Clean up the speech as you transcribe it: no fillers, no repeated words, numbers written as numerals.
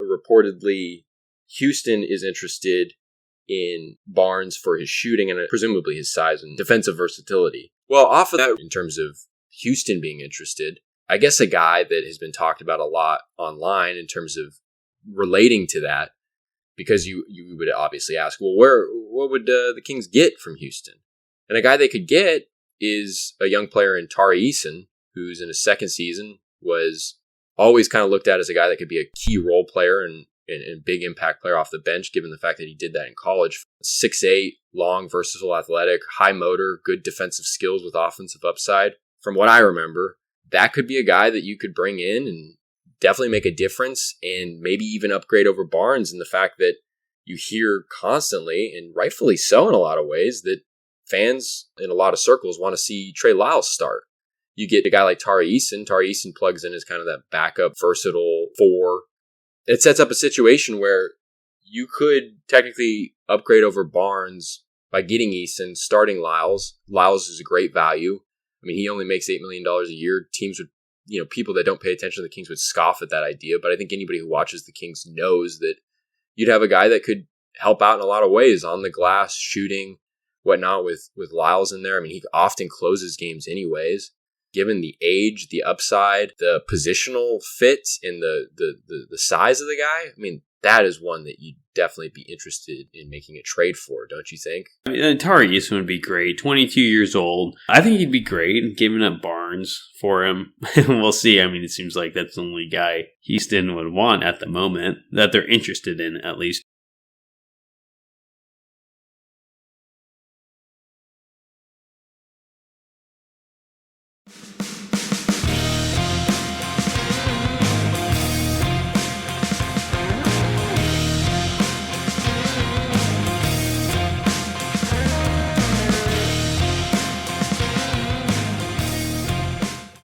reportedly Houston is interested in Barnes for his shooting and presumably his size and defensive versatility. Well, off of that, in terms of Houston being interested, I guess a guy that has been talked about a lot online in terms of relating to that, because you would obviously ask, well, what would the Kings get from Houston? And a guy they could get is a young player in Tari Eason, who's in his second season, was always kind of looked at as a guy that could be a key role player and big impact player off the bench, given the fact that he did that in college. 6'8", long, versatile, athletic, high motor, good defensive skills with offensive upside. From what I remember, that could be a guy that you could bring in and definitely make a difference and maybe even upgrade over Barnes, in the fact that you hear constantly, and rightfully so in a lot of ways, that fans in a lot of circles want to see Trey Lyles start. You get a guy like Tari Eason. Tari Eason plugs in as kind of that backup, versatile four. It sets up a situation where you could technically upgrade over Barnes by getting Eason, starting Lyles. Lyles is a great value. I mean, he only makes $8 million a year. Teams would, people that don't pay attention to the Kings would scoff at that idea. But I think anybody who watches the Kings knows that you'd have a guy that could help out in a lot of ways, on the glass, shooting, whatnot, with Lyles in there. I mean, he often closes games anyways. Given the age, the upside, the positional fit, and the size of the guy, I mean, that is one that you'd definitely be interested in making a trade for, don't you think? I mean, Tari Eason would be great. 22 years old. I think he'd be great. Giving up Barnes for him, we'll see. I mean, it seems like that's the only guy Houston would want at the moment, that they're interested in, at least.